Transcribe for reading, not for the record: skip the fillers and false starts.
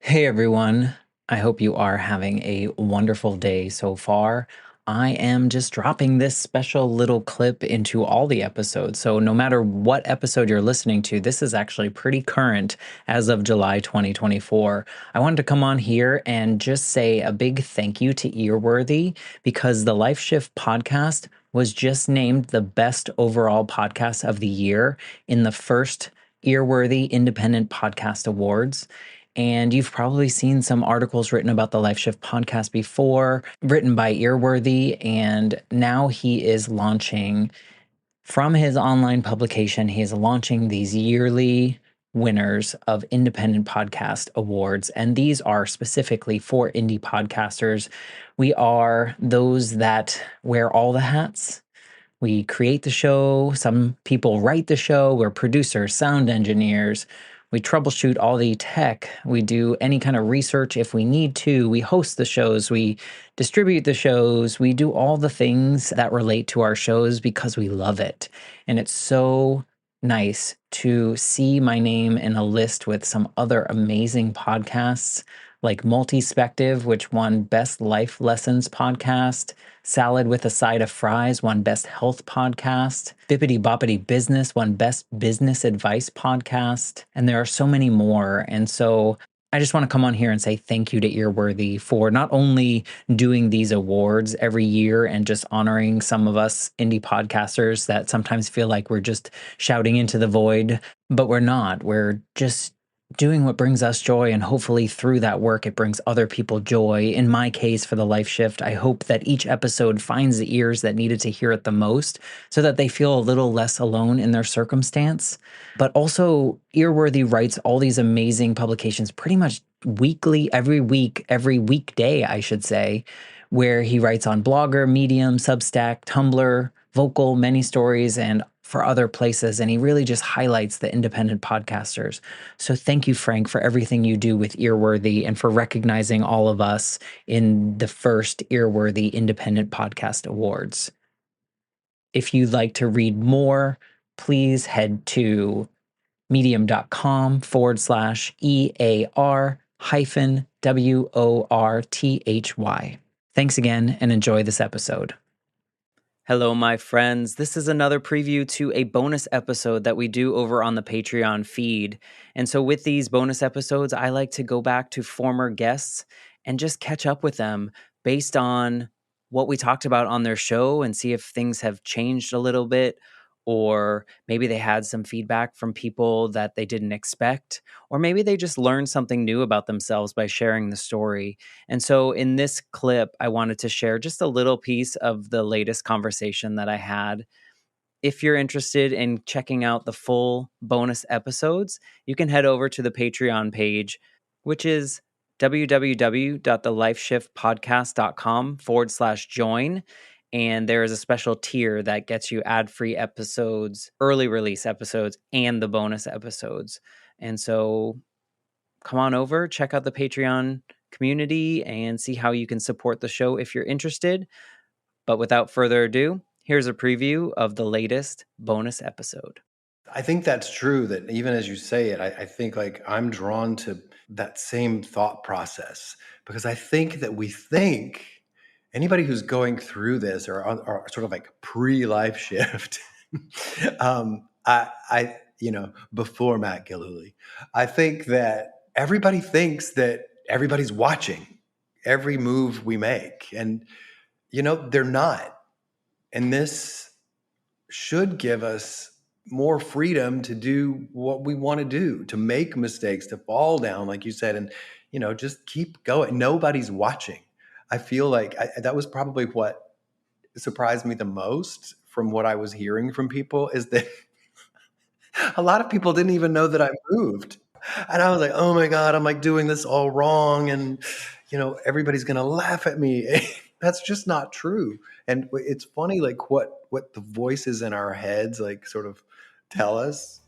Hey everyone, I hope you are having a wonderful day so far. I am just dropping this special little clip into all the episodes. So, no matter what episode you're listening to, this is actually pretty current as of July 2024. I wanted to come on here and just say a big thank you to Earworthy because the Life Shift podcast was just named the best overall podcast of the year in the first Earworthy Independent Podcast Awards. And you've probably seen some articles written about the Life Shift podcast before, written by Earworthy. And now he is launching from his online publication, he is launching these yearly winners of independent podcast awards. And these are specifically for indie podcasters. We are those that wear all the hats. We create the show. Some people write the show. We're producers, sound engineers. We troubleshoot all the tech. We do any kind of research if we need to. We host the shows. We distribute the shows. We do all the things that relate to our shows because we love it. And it's so nice to see my name in a list with some other amazing podcasts like Multispective, which won Best Life Lessons Podcast. Salad with a Side of Fries won Best Health Podcast. Bippity Boppity Business won Best Business Advice Podcast. And there are so many more. And so I just want to come on here and say thank you to Earworthy for not only doing these awards every year and just honoring some of us indie podcasters that sometimes feel like we're just shouting into the void, but we're not. We're just doing what brings us joy, and hopefully through that work it brings other people joy. In my case, for the Life Shift, I hope that each episode finds the ears that needed to hear it the most so that they feel a little less alone in their circumstance. But also, Earworthy writes all these amazing publications pretty much weekly, every week, every weekday, I should say, where he writes on Blogger, Medium, Substack, Tumblr, Vocal, Many Stories, and for other places. And he really just highlights the independent podcasters. So thank you, Frank, for everything you do with Earworthy and for recognizing all of us in the first Earworthy Independent Podcast Awards. If you'd like to read more, please head to medium.com/EAR hyphen WORTHY. Thanks again and enjoy this episode. Hello, my friends. This is another preview to a bonus episode that we do over on the Patreon feed. And so, with these bonus episodes, I like to go back to former guests and just catch up with them based on what we talked about on their show and see if things have changed a little bit, or maybe they had some feedback from people that they didn't expect, or maybe they just learned something new about themselves by sharing the story. And so in this clip, I wanted to share just a little piece of the latest conversation that I had. If you're interested in checking out the full bonus episodes, you can head over to the Patreon page, which is www.thelifeshiftpodcast.com/join. And there is a special tier that gets you ad-free episodes, early release episodes, and the bonus episodes. And so come on over, check out the Patreon community, and see how you can support the show if you're interested. But without further ado, here's a preview of the latest bonus episode. I think that's true, that even as you say it, I think like I'm drawn to that same thought process because I think that we think anybody who's going through this or sort of like pre-life shift, before Matt Gilhooly, I think that everybody thinks that everybody's watching every move we make. And, they're not. And this should give us more freedom to do what we want to do, to make mistakes, to fall down, like you said, and just keep going. Nobody's watching. I feel like that was probably what surprised me the most from what I was hearing from people is that a lot of people didn't even know that I moved. And I was like, oh my God, I'm like doing this all wrong. And, everybody's going to laugh at me. That's just not true. And it's funny, like what the voices in our heads, like sort of tell us